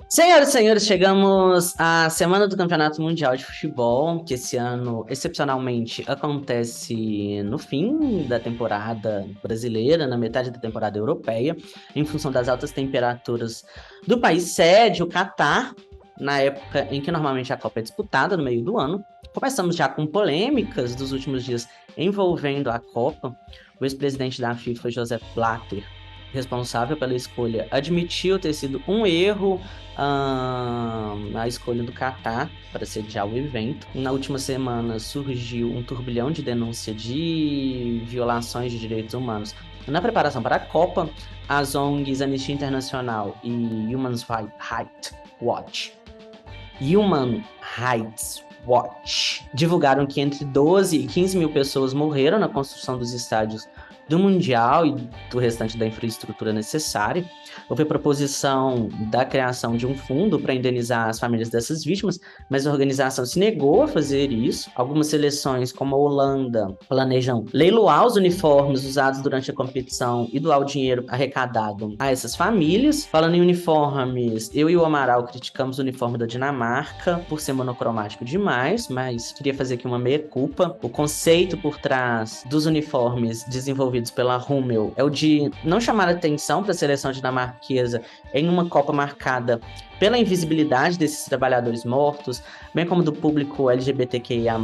Senhoras e senhores, chegamos à semana do Campeonato Mundial de Futebol, que esse ano, excepcionalmente, acontece no fim da temporada brasileira, na metade da temporada europeia, em função das altas temperaturas do país sede, o Catar, na época em que normalmente a Copa é disputada, no meio do ano. Começamos já com polêmicas dos últimos dias envolvendo a Copa. O ex-presidente da FIFA, Joseph Blatter, responsável pela escolha, admitiu ter sido um erro a escolha do Catar para sediar o evento. Na última semana surgiu um turbilhão de denúncia de violações de direitos humanos na preparação para a Copa. As ONGs Anistia Internacional e Human Rights Watch divulgaram que entre 12 e 15 mil pessoas morreram na construção dos estádios do Mundial e do restante da infraestrutura necessária. Houve a proposição da criação de um fundo para indenizar as famílias dessas vítimas, mas a organização se negou a fazer isso. Algumas seleções, como a Holanda, planejam leiloar os uniformes usados durante a competição e doar o dinheiro arrecadado a essas famílias. Falando em uniformes, eu e o Amaral criticamos o uniforme da Dinamarca por ser monocromático demais, mas queria fazer aqui uma meia-culpa. O conceito por trás dos uniformes desenvolvidos pela Hummel é o de não chamar atenção para a seleção dinamarquesa em uma Copa marcada pela invisibilidade desses trabalhadores mortos, bem como do público LGBTQIA+,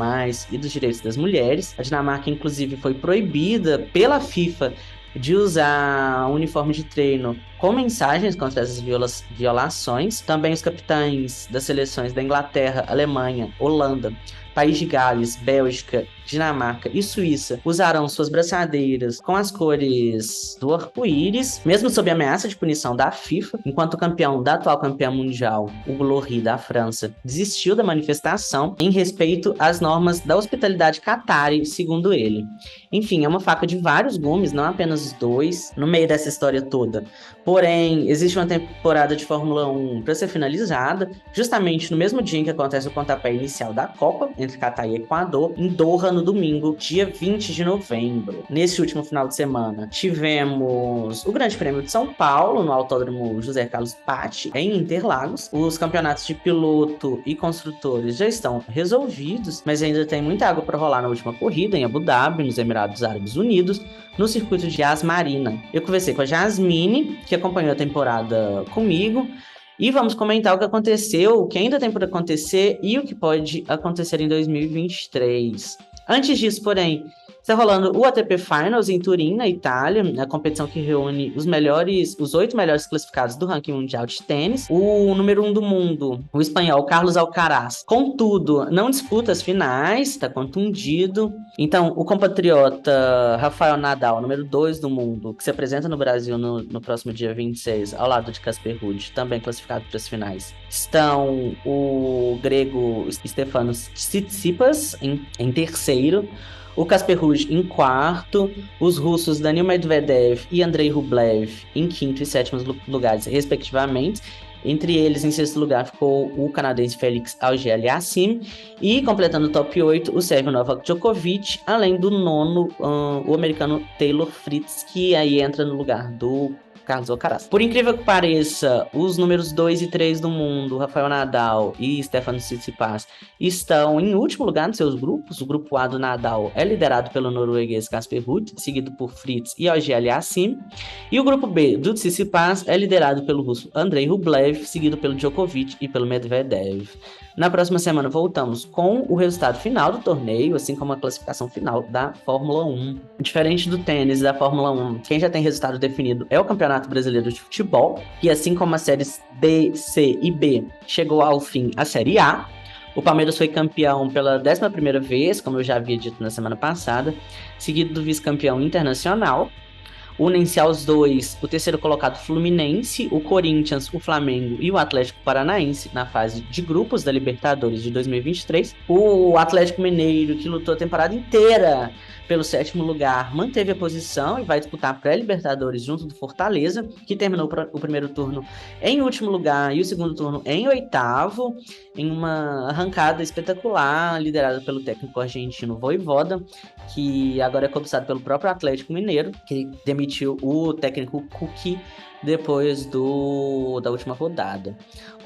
e dos direitos das mulheres. A Dinamarca, inclusive, foi proibida pela FIFA de usar uniforme de treino com mensagens contra essas violações. Também os capitães das seleções da Inglaterra, Alemanha, Holanda, País de Gales, Bélgica, Dinamarca e Suíça usarão suas braçadeiras com as cores do arco-íris, mesmo sob ameaça de punição da FIFA, enquanto o campeão da atual campeã mundial, o Glory da França, desistiu da manifestação em respeito às normas da hospitalidade qatari, segundo ele. Enfim, é uma faca de vários gumes, não apenas dois, no meio dessa história toda. Porém, existe uma temporada de Fórmula 1 para ser finalizada, justamente no mesmo dia em que acontece o pontapé inicial da Copa, entre Catar e Equador, em Doha, no domingo, dia 20 de novembro. Nesse último final de semana, tivemos o Grande Prêmio de São Paulo, no Autódromo José Carlos Patti, em Interlagos. Os campeonatos de piloto e construtores já estão resolvidos, mas ainda tem muita água para rolar na última corrida, em Abu Dhabi, nos Emirados Árabes Unidos, no circuito de Yas Marina. Eu conversei com a Jasmine, que acompanhou a temporada comigo, e vamos comentar o que aconteceu, o que ainda tem por acontecer e o que pode acontecer em 2023. Antes disso, porém, está rolando o ATP Finals em Turim, na Itália, a competição que reúne os 8 melhores classificados do ranking mundial de tênis. O número 1 do mundo, o espanhol Carlos Alcaraz, contudo, não disputa as finais, está contundido. Então, o compatriota Rafael Nadal, número 2 do mundo, que se apresenta no Brasil no próximo dia 26, ao lado de Casper Ruud, também classificado para as finais. Estão o grego Stefanos Tsitsipas em terceiro, o Casper Ruud em quarto, os russos Daniil Medvedev e Andrei Rublev em quinto e sétimo lugares, respectivamente. Entre eles, em sexto lugar, ficou o canadense Félix Auger-Aliassime. E, completando o top 8, o sérvio Novak Djokovic, além do nono, o americano Taylor Fritz, que aí entra no lugar do Carlos Alcaraz. Por incrível que pareça, os números 2 e 3 do mundo, Rafael Nadal e Stefanos Tsitsipas, estão em último lugar nos seus grupos. O grupo A do Nadal é liderado pelo norueguês Casper Ruud, seguido por Fritz e Auger-Aliassime. E o grupo B do Tsitsipas é liderado pelo russo Andrei Rublev, seguido pelo Djokovic e pelo Medvedev. Na próxima semana voltamos com o resultado final do torneio, assim como a classificação final da Fórmula 1. Diferente do tênis e da Fórmula 1, quem já tem resultado definido é o Campeonato Brasileiro de Futebol, e assim como as séries D, C e B, chegou ao fim a Série A. O Palmeiras foi campeão pela 11ª vez, como eu já havia dito na semana passada, seguido do vice-campeão Internacional. Unem-se aos dois o terceiro colocado Fluminense, o Corinthians, o Flamengo e o Atlético Paranaense na fase de grupos da Libertadores de 2023. O Atlético Mineiro, que lutou a temporada inteira pelo sétimo lugar, manteve a posição e vai disputar a pré-Libertadores junto do Fortaleza, que terminou o primeiro turno em último lugar e o segundo turno em oitavo, em uma arrancada espetacular, liderada pelo técnico argentino Vojvoda, que agora é cobiçado pelo próprio Atlético Mineiro, que demitiu o técnico Cuqui depois da última rodada.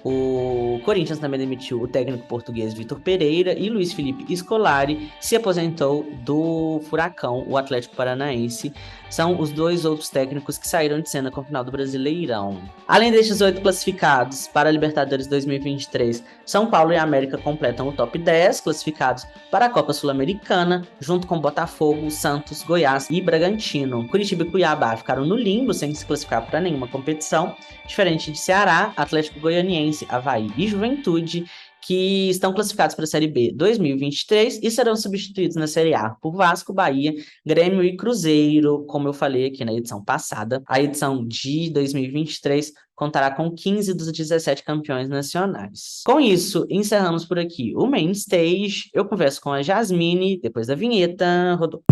O Corinthians também demitiu o técnico português Vitor Pereira e Luiz Felipe Scolari se aposentou do Furacão, o Atlético Paranaense. São os dois outros técnicos que saíram de cena com o final do Brasileirão. Além destes 8 classificados para a Libertadores 2023, São Paulo e América completam o top 10 classificados para a Copa Sul-Americana, junto com Botafogo, Santos, Goiás e Bragantino. Curitiba e Cuiabá ficaram no limbo sem se classificar para nenhuma competição, diferente de Ceará, Atlético Goianiense, Avaí e Juventude, que estão classificados para a Série B 2023 e serão substituídos na Série A por Vasco, Bahia, Grêmio e Cruzeiro, como eu falei aqui na edição passada. A edição de 2023 contará com 15 dos 17 campeões nacionais. Com isso, encerramos por aqui o Main Stage. Eu converso com a Jasmine depois da vinheta. Rodou.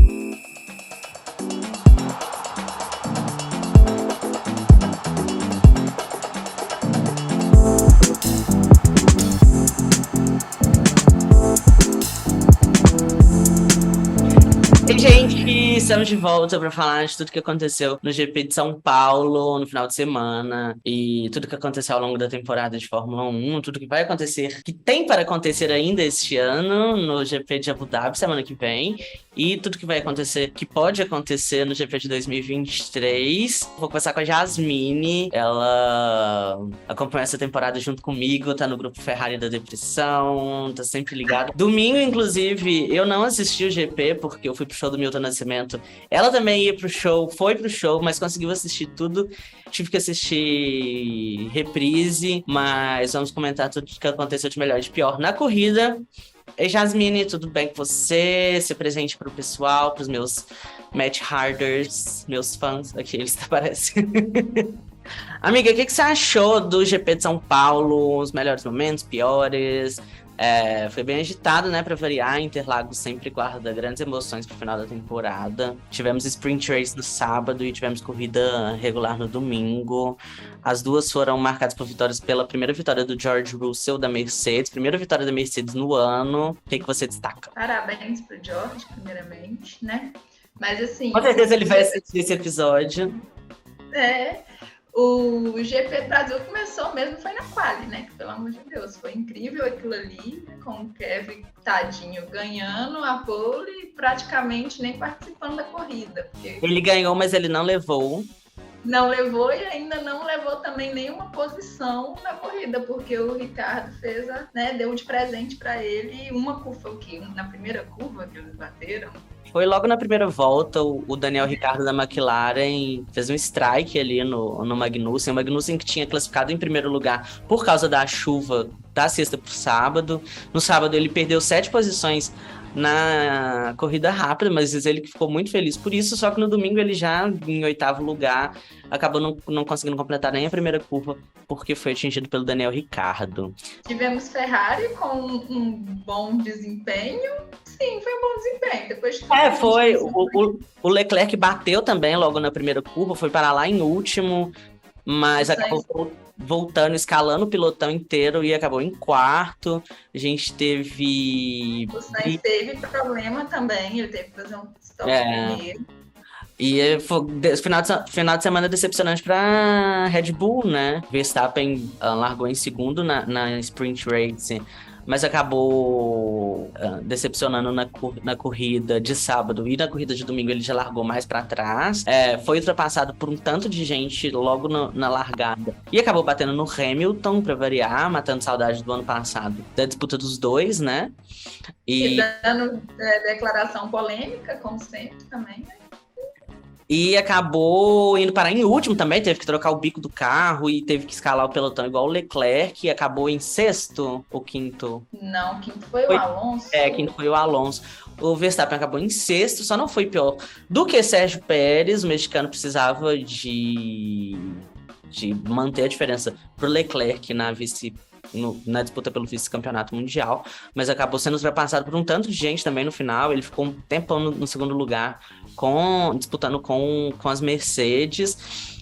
E, gente, estamos de volta para falar de tudo que aconteceu no GP de São Paulo no final de semana e tudo que aconteceu ao longo da temporada de Fórmula 1, tudo que vai acontecer, que tem para acontecer ainda este ano no GP de Abu Dhabi semana que vem e tudo que vai acontecer, que pode acontecer no GP de 2023. Vou começar com a Jasmine, ela acompanha essa temporada junto comigo, tá no grupo Ferrari da Depressão, tá sempre ligada. Domingo, inclusive, eu não assisti o GP porque eu fui pro show do Milton Nascimento. Ela também ia pro show, foi pro show, mas conseguiu assistir tudo. Tive que assistir reprise, mas vamos comentar tudo que aconteceu de melhor e de pior na corrida. Ei, Jasmine, tudo bem com você? Se presente pro pessoal, pros meus match harders, meus fãs, aqueles que aparecem. Amiga, o que você achou do GP de São Paulo? Os melhores momentos, piores? Foi bem agitado, né, pra variar. Interlagos sempre guarda grandes emoções pro final da temporada. Tivemos sprint race no sábado e tivemos corrida regular no domingo. As duas foram marcadas por vitórias pela primeira vitória do George Russell da Mercedes, primeira vitória da Mercedes no ano. O que você destaca? Parabéns pro George, primeiramente, né? Mas assim... Com certeza ele vai assistir esse episódio. O GP Brasil começou mesmo, foi na quali, né? Que, pelo amor de Deus, foi incrível aquilo ali, com o Kevin, tadinho, ganhando a pole e praticamente nem participando da corrida. Ele ganhou, mas ele não levou. Não levou e ainda não levou também nenhuma posição na corrida, porque o Ricardo fez, deu de presente para ele uma curva, na primeira curva que eles bateram. Foi logo na primeira volta, o Daniel Ricciardo da McLaren fez um strike ali no Magnussen. O Magnussen que tinha classificado em primeiro lugar por causa da chuva da sexta para o sábado. No sábado ele perdeu 7 posições na corrida rápida, mas ele que ficou muito feliz por isso, só que no domingo ele já em 8º lugar, acabou não conseguindo completar nem a primeira curva, porque foi atingido pelo Daniel Ricciardo. Tivemos Ferrari com um bom desempenho. Sim, foi um bom desempenho. Depois foi. O Leclerc bateu também logo na primeira curva, foi parar lá em último, mas acabou voltando, escalando o pilotão inteiro e acabou em 4º. A gente teve... O Sainz teve problema também, ele teve que fazer um stop primeiro. E foi final de semana decepcionante para Red Bull, né? Verstappen largou em segundo na sprint race, mas acabou decepcionando na corrida de sábado e na corrida de domingo ele já largou mais para trás. Foi ultrapassado por um tanto de gente logo na largada e acabou batendo no Hamilton, para variar, matando saudade do ano passado, da disputa dos dois, né? E dando declaração polêmica, como sempre, também, né? E acabou indo parar em último também, teve que trocar o bico do carro e teve que escalar o pelotão igual o Leclerc, e acabou em 6º ou 5º? Não, 5º foi o Alonso. 5º foi o Alonso. O Verstappen acabou em 6º, só não foi pior do que Sérgio Pérez. O mexicano precisava de manter a diferença pro Leclerc na disputa pelo vice-campeonato mundial, mas acabou sendo ultrapassado por um tanto de gente também no final. Ele ficou um tempão no segundo lugar, disputando com as Mercedes.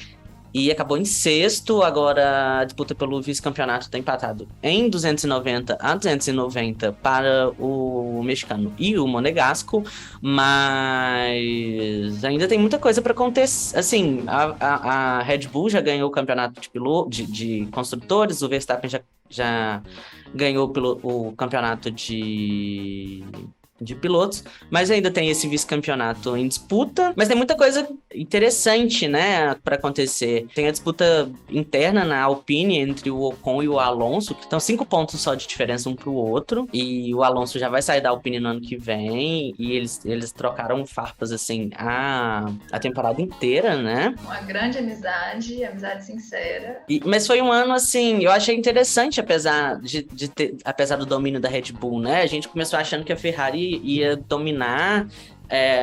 e acabou em sexto. Agora a disputa pelo vice-campeonato está empatado em 290 a 290 para o mexicano e o monegasco, mas ainda tem muita coisa para acontecer. Assim, a Red Bull já ganhou o campeonato de construtores, o Verstappen já ganhou o campeonato de pilotos, mas ainda tem esse vice-campeonato em disputa. Mas tem muita coisa interessante, né, para acontecer. Tem a disputa interna na Alpine entre o Ocon e o Alonso, que estão 5 pontos só de diferença um pro outro, e o Alonso já vai sair da Alpine no ano que vem, e eles trocaram farpas, assim, a temporada inteira, né? Uma grande amizade, amizade sincera. Mas foi um ano, assim, eu achei interessante, apesar do domínio da Red Bull, né? A gente começou achando que a Ferrari ia dominar,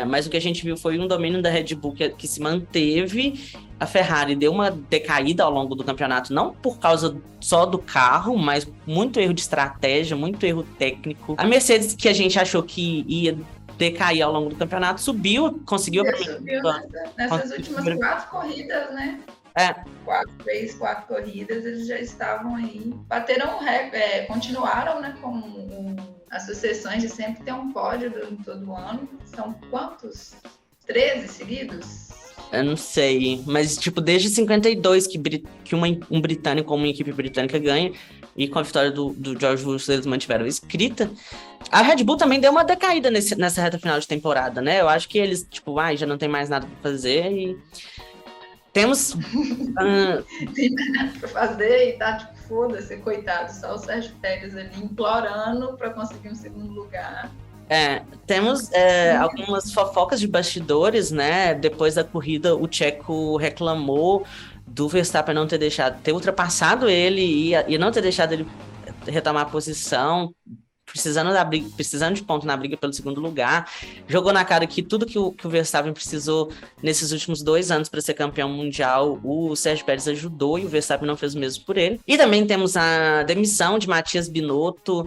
mas o que a gente viu foi um domínio da Red Bull que se manteve. A Ferrari deu uma decaída ao longo do campeonato, não por causa só do carro, mas muito erro de estratégia, muito erro técnico. A Mercedes, que a gente achou que ia decair ao longo do campeonato, subiu, conseguiu... Subiu nessas últimas 4 corridas, né? 4 corridas, eles já estavam aí. Bateram continuaram, né, com as sucessões de sempre ter um pódio todo ano. São quantos? 13 seguidos? Eu não sei, mas tipo, desde 52 que um britânico ou uma equipe britânica ganha, e com a vitória do George Russell eles mantiveram escrita. A Red Bull também deu uma decaída nessa reta final de temporada, né? Eu acho que eles, tipo, já não tem mais nada pra fazer e... Temos... Tem mais nada pra fazer e tá, tipo, foda-se, coitado. Só o Sérgio Pérez ali implorando pra conseguir um segundo lugar. Temos algumas fofocas de bastidores, né? Depois da corrida, o Checo reclamou do Verstappen não ter ultrapassado ele e não ter deixado ele retomar a posição, precisando de ponto na briga pelo segundo lugar. Jogou na cara que tudo que o Verstappen precisou nesses últimos 2 anos para ser campeão mundial, o Sérgio Pérez ajudou e o Verstappen não fez o mesmo por ele. E também temos a demissão de Matias Binotto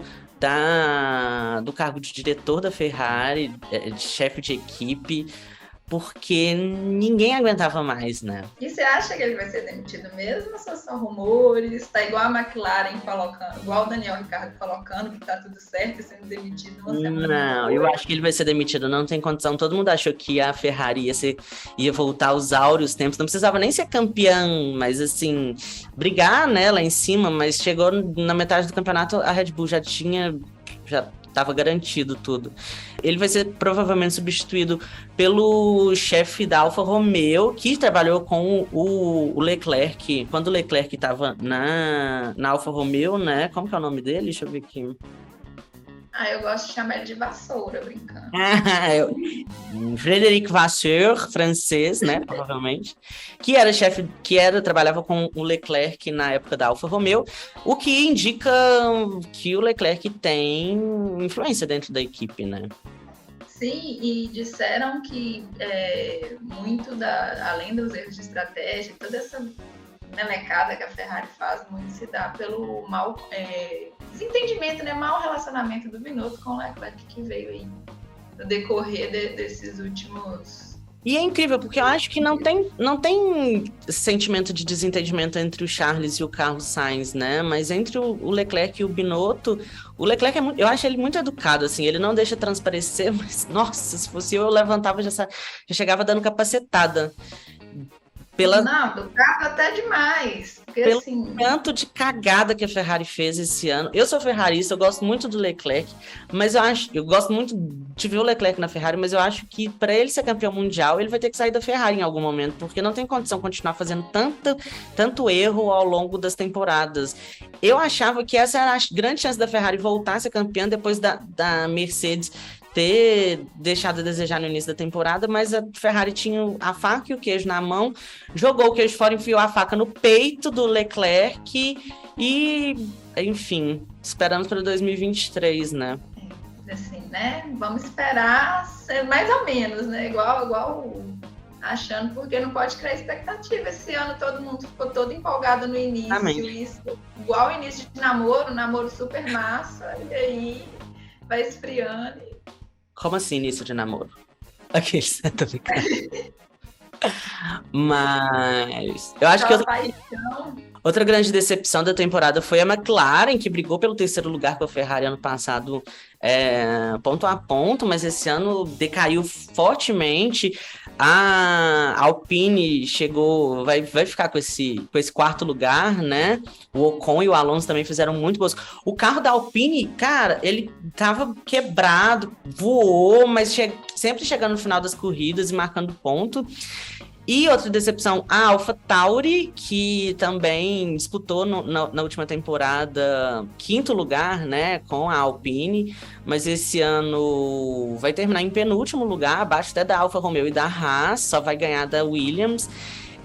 do cargo de diretor da Ferrari, de chefe de equipe, porque ninguém aguentava mais, né? E você acha que ele vai ser demitido mesmo? Ou são rumores? Tá igual a McLaren colocando, igual o Daniel Ricciardo colocando que tá tudo certo e sendo demitido uma semana. Não, eu acho que ele vai ser demitido, não tem condição. Todo mundo achou que a Ferrari ia voltar aos áureos tempos, não precisava nem ser campeão, mas assim, brigar, né, lá em cima, mas chegou na metade do campeonato, a Red Bull já estava garantido tudo. Ele vai ser provavelmente substituído pelo chefe da Alfa Romeo, que trabalhou com o Leclerc. Quando o Leclerc estava na Alfa Romeo, né? Como que é o nome dele? Deixa eu ver aqui. Eu gosto de chamar ele de vassoura, brincando. Frédéric Vasseur, francês, né, provavelmente, trabalhava com o Leclerc na época da Alfa Romeo, o que indica que o Leclerc tem influência dentro da equipe, né? Sim, e disseram que além dos erros de estratégia, toda essa melecada que a Ferrari faz muito se dá pelo mau desentendimento, né? Mau relacionamento do Binotto com o Leclerc, que veio aí no decorrer desses últimos... E é incrível, porque eu acho que não tem sentimento de desentendimento entre o Charles e o Carlos Sainz, né? Mas entre o Leclerc e o Binotto, o Leclerc eu acho ele muito educado, assim, ele não deixa transparecer, mas, nossa, se fosse eu levantava, já chegava dando capacetada. Não, do carro até demais. Porque, pelo assim... tanto de cagada que a Ferrari fez esse ano. Eu sou ferrarista, eu gosto muito do Leclerc, mas eu gosto muito de ver o Leclerc na Ferrari, mas eu acho que para ele ser campeão mundial, ele vai ter que sair da Ferrari em algum momento, porque não tem condição de continuar fazendo tanto erro ao longo das temporadas. Eu achava que essa era a grande chance da Ferrari voltar a ser campeã depois da Mercedes ter deixado a desejar no início da temporada, mas a Ferrari tinha a faca e o queijo na mão, jogou o queijo fora, enfiou a faca no peito do Leclerc e, enfim, esperamos para 2023, né? Assim, né? Vamos esperar ser mais ou menos, né? Igual achando, porque não pode criar expectativa. Esse ano todo mundo ficou todo empolgado no início, igual o início de namoro super massa, e aí vai esfriando. Como assim, início de namoro? Aqueles, tô brincando. Mas eu acho que Aquela paixão. outra grande decepção da temporada foi a McLaren, que brigou pelo terceiro lugar com a Ferrari ano passado, ponto a ponto, mas esse ano decaiu fortemente. A Alpine vai ficar com esse quarto lugar, né? O Ocon e o Alonso também fizeram muito boas. O carro da Alpine, cara, ele tava quebrado, voou, mas sempre chegando no final das corridas e marcando ponto. E outra decepção, a AlphaTauri, que também disputou na última temporada quinto lugar, né, com a Alpine, mas esse ano vai terminar em penúltimo lugar, abaixo até da Alfa Romeo e da Haas, só vai ganhar da Williams.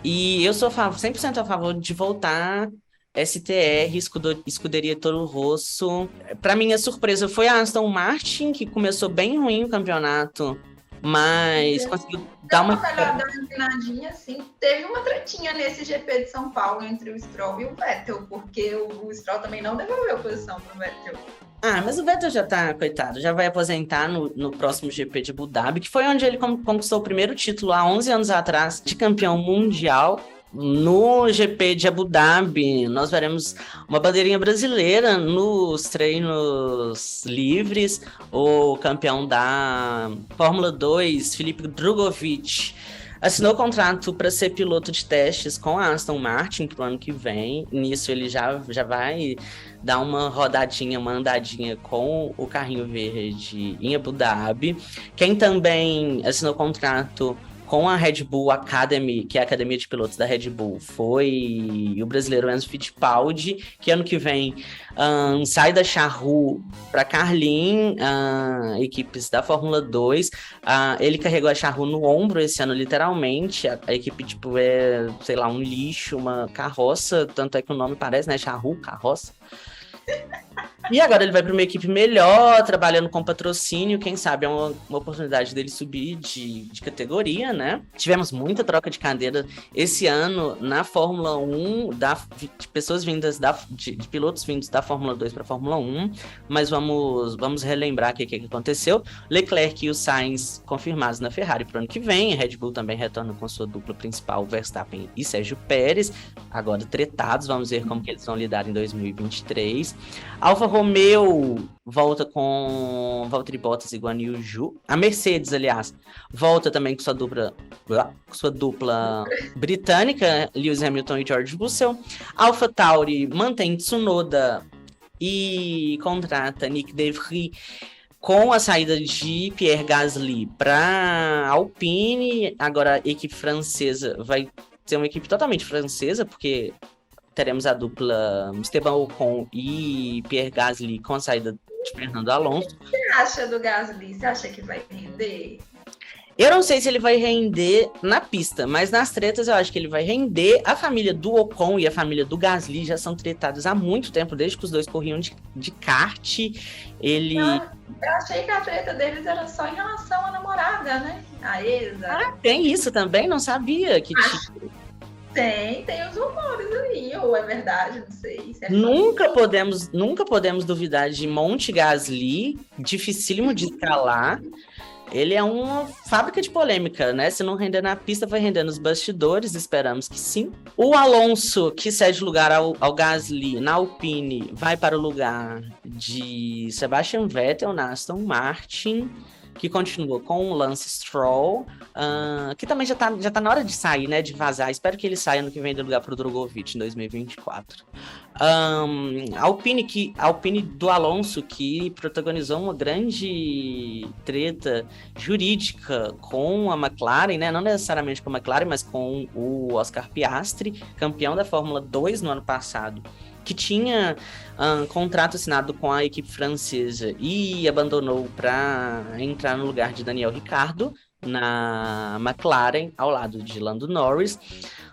E eu sou 100% a favor de voltar STR, Escuderia Toro Rosso. Para minha surpresa, foi a Aston Martin, que começou bem ruim o campeonato, mas conseguiu dar uma melhor, dar uma empinadinha, assim. Teve uma tretinha nesse GP de São Paulo entre o Stroll e o Vettel, porque o Stroll também não devolveu posição pro Vettel. Ah, mas o Vettel já tá, coitado, já vai aposentar no próximo GP de Abu Dhabi, que foi onde ele conquistou o primeiro título há 11 anos atrás de campeão mundial. No GP de Abu Dhabi, nós veremos uma bandeirinha brasileira nos treinos livres. O campeão da Fórmula 2, Felipe Drugovich, assinou contrato para ser piloto de testes com a Aston Martin para o ano que vem. Nisso ele já vai dar uma rodadinha, uma andadinha com o carrinho verde em Abu Dhabi. Quem também assinou contrato com a Red Bull Academy, que é a academia de pilotos da Red Bull, foi o brasileiro Enzo Fittipaldi, que ano que vem sai da Charrua para Carlin, equipes da Fórmula 2. Ele carregou a Charrua no ombro esse ano, literalmente. A equipe, tipo, sei lá, um lixo, uma carroça, tanto é que o nome parece, né? Charrua, carroça. E agora ele vai para uma equipe melhor, trabalhando com patrocínio. Quem sabe é uma oportunidade dele subir de categoria, né? Tivemos muita troca de cadeira esse ano na Fórmula 1, de pessoas vindas de pilotos vindos da Fórmula 2 para a Fórmula 1. Mas vamos relembrar o que aconteceu. Leclerc e o Sainz confirmados na Ferrari para o ano que vem. A Red Bull também retorna com sua dupla principal, Verstappen e Sérgio Pérez. Agora tretados, vamos ver como que eles vão lidar em 2023. Alfa Romeo volta com Valtteri Bottas e Guan Yu Zhou. A Mercedes, aliás, volta também com sua dupla britânica, Lewis Hamilton e George Russell. Alfa Tauri mantém Tsunoda e contrata Nick De Vries com a saída de Pierre Gasly para Alpine. Agora a equipe francesa vai ser uma equipe totalmente francesa, porque teremos a dupla Esteban Ocon e Pierre Gasly com a saída de Fernando Alonso. O que você acha do Gasly? Você acha que vai render? Eu não sei se ele vai render na pista, mas nas tretas eu acho que ele vai render. A família do Ocon e a família do Gasly já são tretados há muito tempo, desde que os dois corriam de kart. Eu achei que a treta deles era só em relação à namorada, né? A Elsa. Tem isso também? Não sabia que tinha. Tem os rumores aí, ou é verdade, não sei. Nunca podemos duvidar de Monte Gasly, dificílimo de escalar. Ele é uma fábrica de polêmica, né? Se não render na pista, vai render nos bastidores, esperamos que sim. O Alonso, que cede lugar ao Gasly na Alpine, vai para o lugar de Sebastian Vettel na Aston Martin, que continua com o Lance Stroll, que também já tá na hora de sair, né, de vazar. Espero que ele saia no que vem do lugar para o Drogovic em 2024. A Alpine do Alonso, que protagonizou uma grande treta jurídica com a McLaren, né, não necessariamente com a McLaren, mas com o Oscar Piastri, campeão da Fórmula 2 no ano passado, que tinha contrato assinado com a equipe francesa e abandonou para entrar no lugar de Daniel Ricciardo na McLaren, ao lado de Lando Norris.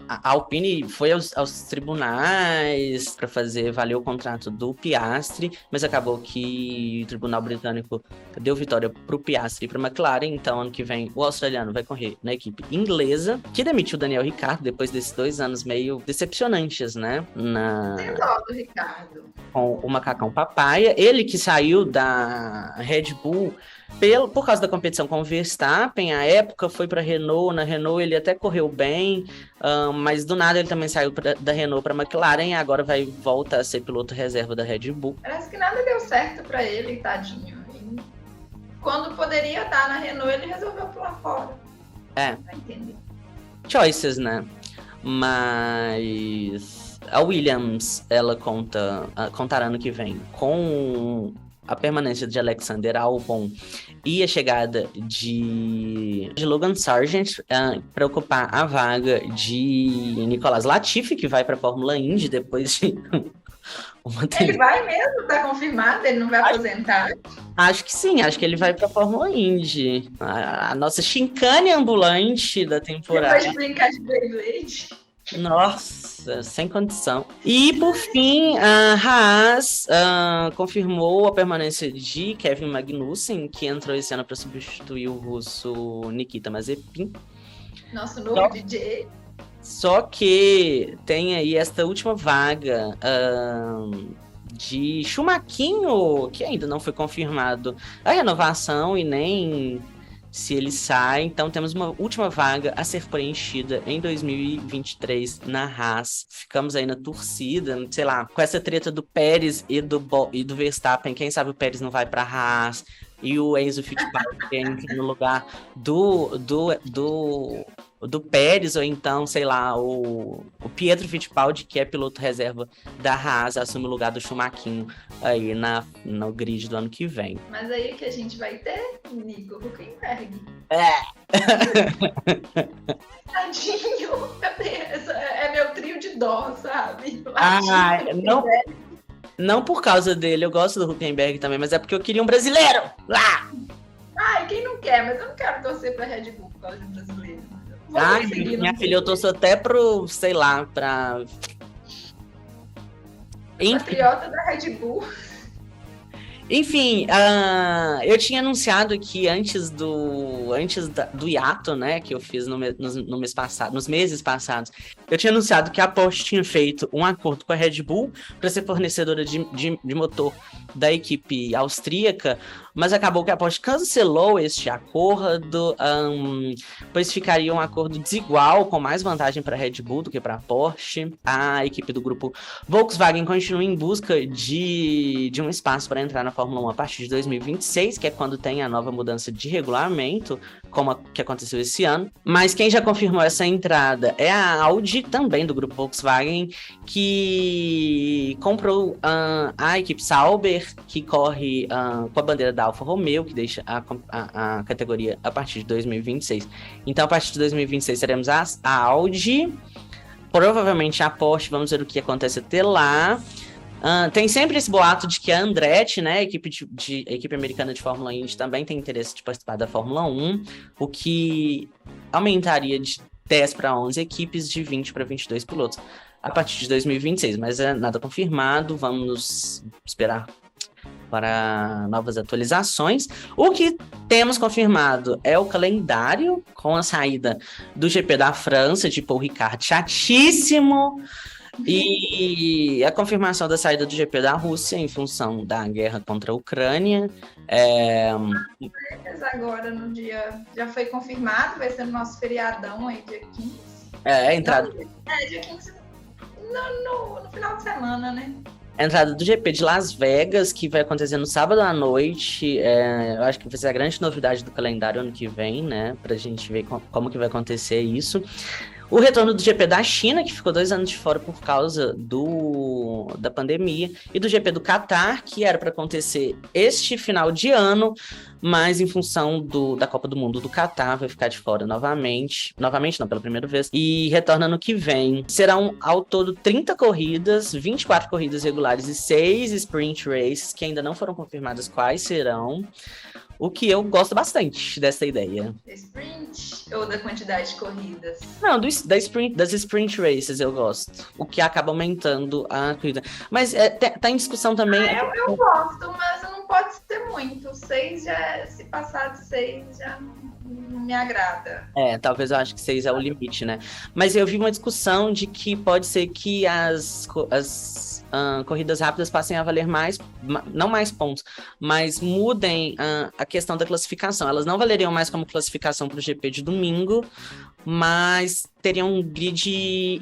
a Alpine foi aos tribunais para fazer valer o contrato do Piastri, mas acabou que o Tribunal Britânico deu vitória para o Piastri e para a McLaren. Então, ano que vem, o australiano vai correr na equipe inglesa, que demitiu o Daniel Ricciardo depois desses 2 anos meio decepcionantes, né? Tem dó do Ricardo. Com o macacão papaya. Ele que saiu da Red Bull por causa da competição com o Verstappen, à época foi para a Renault. Na Renault ele até correu bem, mas do nada ele também saiu da Renault para a McLaren e agora volta a ser piloto reserva da Red Bull. Parece que nada deu certo para ele, tadinho. E quando poderia estar na Renault, ele resolveu pular fora. Vai entender. Choices, né? Mas a Williams, ela contará ano que vem com a permanência de Alexander Albon e a chegada de Logan Sargent para ocupar a vaga de Nicolas Latifi, que vai para a Fórmula Indy depois de Ele vai mesmo? Tá confirmado? Ele não vai aposentar? Acho que sim, acho que ele vai pra Fórmula Indy. A nossa chincane ambulante da temporada. Depois de brincar de Beyblade. Nossa, sem condição. E, por fim, a Haas confirmou a permanência de Kevin Magnussen, que entrou esse ano para substituir o russo Nikita Mazepin. Nosso novo DJ. Só que tem aí esta última vaga de Schumacher, que ainda não foi confirmado a renovação e nem se ele sai. Então temos uma última vaga a ser preenchida em 2023 na Haas. Ficamos aí na torcida, sei lá, com essa treta do Pérez e do Verstappen. Quem sabe o Pérez não vai pra Haas e o Enzo Fittipaldi entra no lugar do Pérez, ou então, sei lá, o Pietro Fittipaldi, que é piloto reserva da Haas, assume o lugar do Schumacher aí no grid do ano que vem. Mas aí que a gente vai ter Nico Hülkenberg. Tadinho, é meu trio de dó, sabe? Não por causa dele, eu gosto do Hülkenberg também, mas é porque eu queria um brasileiro lá. Quem não quer? Mas eu não quero torcer pra Red Bull por causa de um brasileiro. Minha filha, eu torço até pro, sei lá, pra... Patriota da Red Bull. Enfim, eu tinha anunciado que antes do hiato, né, que eu fiz nos meses passados, eu tinha anunciado que a Porsche tinha feito um acordo com a Red Bull para ser fornecedora de motor da equipe austríaca, mas acabou que a Porsche cancelou este acordo, pois ficaria um acordo desigual, com mais vantagem para a Red Bull do que para a Porsche. A equipe do grupo Volkswagen continua em busca de um espaço para entrar na Fórmula 1 a partir de 2026, que é quando tem a nova mudança de regulamento, como que aconteceu esse ano. Mas quem já confirmou essa entrada é a Audi, também do grupo Volkswagen, que comprou a equipe Sauber, que corre com a bandeira da Alfa Romeo, que deixa a categoria a partir de 2026. Então, a partir de 2026, teremos a Audi, provavelmente a Porsche, vamos ver o que acontece até lá. Tem sempre esse boato de que a Andretti, né, a equipe americana de Fórmula Indy, também tem interesse de participar da Fórmula 1, o que aumentaria de 10 para 11 equipes, de 20 para 22 pilotos a partir de 2026, mas é nada confirmado, vamos esperar para novas atualizações. O que temos confirmado é o calendário, com a saída do GP da França, de Paul Ricard, chatíssimo, e a confirmação da saída do GP da Rússia em função da guerra contra a Ucrânia. Agora no dia, já foi confirmado, vai ser no nosso feriadão aí, dia 15. Entrada. Dia 15 no final de semana, né? A entrada do GP de Las Vegas, que vai acontecer no sábado à noite. Eu acho que vai ser a grande novidade do calendário ano que vem, né? Pra gente ver como que vai acontecer isso. O retorno do GP da China, que ficou 2 anos de fora por causa da pandemia. E do GP do Catar, que era para acontecer este final de ano, mas em função da Copa do Mundo do Catar, vai ficar de fora novamente. Novamente não, pela primeira vez. E retorna no que vem. Serão ao todo 30 corridas, 24 corridas regulares e 6 sprint races, que ainda não foram confirmadas quais serão. O que eu gosto bastante dessa ideia. Sprint ou da quantidade de corridas? Não, das sprint races eu gosto. O que acaba aumentando a corrida. Mas tá em discussão também. Eu gosto, mas não pode ser muito. 6 já, se passar de 6 já não me agrada. Talvez eu acho que 6 é o limite, né? Mas eu vi uma discussão de que pode ser que as corridas rápidas passem a valer mais, não mais pontos, mas mudem a questão da classificação. Elas não valeriam mais como classificação para o GP de domingo, mas teriam um grid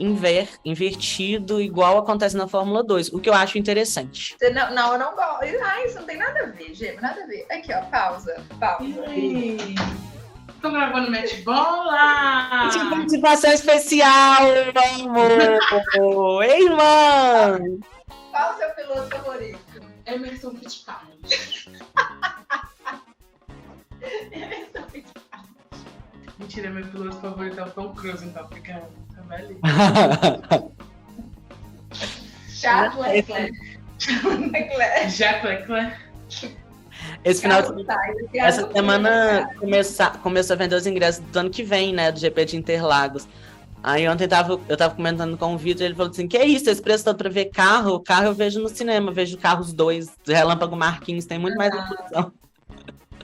invertido, igual acontece na Fórmula 2, o que eu acho interessante. Não, eu não gosto. Isso não tem nada a ver, Gema, nada a ver. Aqui, ó, pausa. Tô gravando Match Bola! Participação especial, amor! Ei, mano! Qual o seu piloto favorito? Emerson Fittipaldi. Emerson Fittipaldi. Mentira, meu piloto favorito é o Tom Cruise, então fica velho. Charles Leclerc. Jacques Leclerc. Esse final de essa semana começou a vender os ingressos do ano que vem, né? Do GP de Interlagos. Aí ontem eu tava comentando com o Vitor, ele falou assim, que é isso, esse preço todo pra ver carro? Carro eu vejo no cinema, vejo Carros 2, Relâmpago Marquinhos, tem muito mais opção.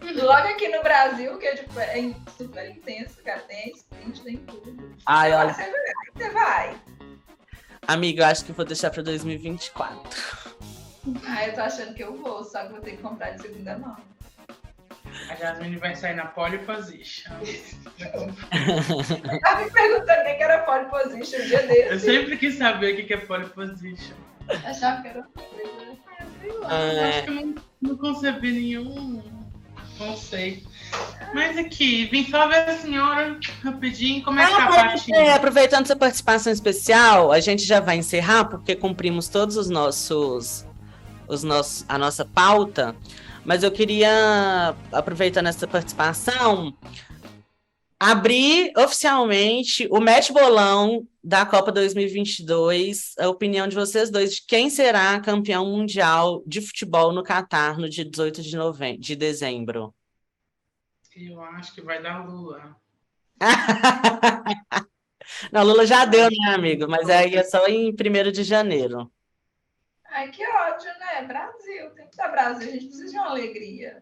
Logo aqui no Brasil, que é super intenso, cara, tem sprint, tem tudo. Ai, olha. Você vai. Amiga, eu acho que vou deixar pra 2024. Eu tô achando que eu vou, só que vou ter que comprar de segunda mão. A Jasmine vai sair na pole position. Eu tava me perguntando o que era pole position um dia desse. Eu sempre quis saber o que é pole position. Achava que era uma coisa. Acho que eu não concebi nenhum conceito. Mas aqui, vim só ver a senhora rapidinho, como é que tá a partinha? Aproveitando essa participação especial, a gente já vai encerrar, porque cumprimos todos a nossa pauta, mas eu queria, aproveitando essa participação, abrir oficialmente o Match Bolão da Copa 2022, a opinião de vocês dois, de quem será campeão mundial de futebol no Catar no dia 18 de dezembro. Eu acho que vai dar Lula. Não, Lula já deu, né, amigo? Mas aí é só em 1º de janeiro. Ai, que ódio, né? Brasil, tem que dar Brasil, a gente precisa de uma alegria.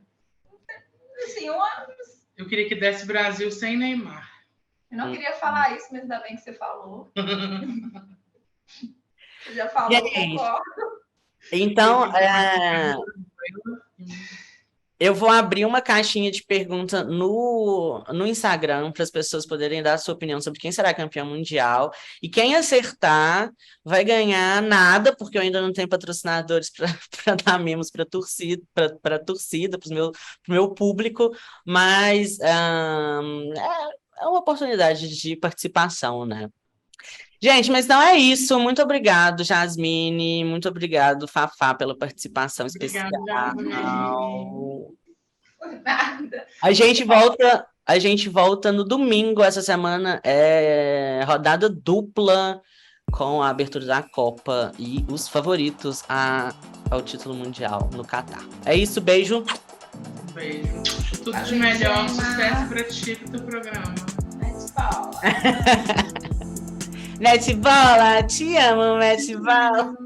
Assim, Eu queria que desse Brasil sem Neymar. Eu não queria falar isso, mas ainda bem que você falou. Você já falou, concordo. Então, eu vou abrir uma caixinha de pergunta no Instagram para as pessoas poderem dar a sua opinião sobre quem será campeão mundial. E quem acertar vai ganhar nada, porque eu ainda não tenho patrocinadores para dar mimos para a torcida, para o meu público, mas é uma oportunidade de participação, né? Gente, mas então é isso. Muito obrigado, Jasmine. Muito obrigado, Fafá, pela participação especial. Por nada. A gente volta no domingo. Essa semana é rodada dupla com a abertura da Copa e os favoritos ao título mundial no Catar. É isso, beijo. Beijo. Tudo de melhor. Sucesso pra ti e pro teu programa. Netbola, te amo, Netbola.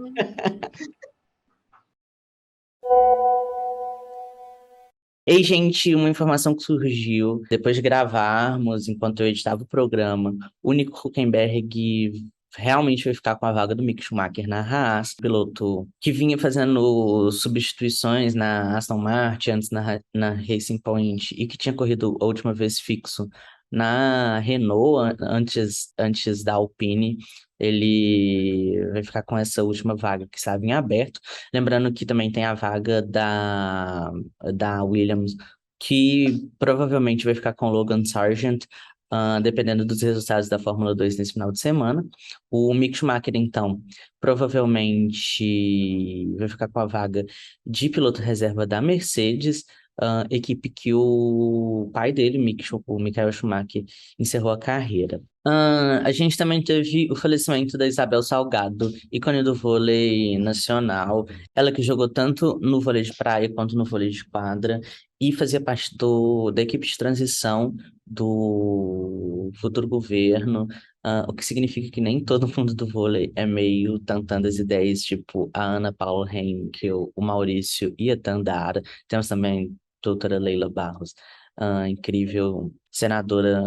Ei, gente, uma informação que surgiu depois de gravarmos, enquanto eu editava o programa, o Nico Hülkenberg realmente vai ficar com a vaga do Mick Schumacher na Haas, piloto que vinha fazendo substituições na Aston Martin, antes na Racing Point, e que tinha corrido a última vez fixo na Renault, antes da Alpine. Ele vai ficar com essa última vaga que estava em aberto. Lembrando que também tem a vaga da Williams, que provavelmente vai ficar com o Logan Sargent, dependendo dos resultados da Fórmula 2 nesse final de semana. O Mick Schumacher, então, provavelmente vai ficar com a vaga de piloto reserva da Mercedes. equipe que o pai dele, o Michael Schumacher, encerrou a carreira. A gente também teve o falecimento da Isabel Salgado, ícone do vôlei nacional. Ela que jogou tanto no vôlei de praia quanto no vôlei de quadra e fazia parte da equipe de transição do futuro governo. O que significa que nem todo mundo do vôlei é meio tantando as ideias, tipo a Ana Paula Henkel, o Maurício e a Tandara. Temos também a doutora Leila Barros, incrível senadora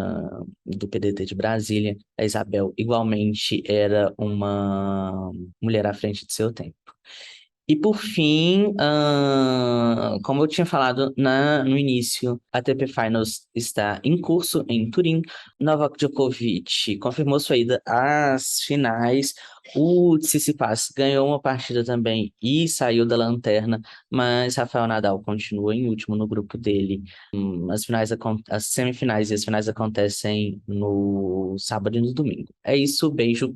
do PDT de Brasília. A Isabel, igualmente, era uma mulher à frente de seu tempo. E por fim, como eu tinha falado no início, a ATP Finals está em curso em Turim. Novak Djokovic confirmou sua ida às finais. O Tsitsipas ganhou uma partida também e saiu da lanterna, mas Rafael Nadal continua em último no grupo dele. As semifinais e as finais acontecem no sábado e no domingo. É isso, beijo.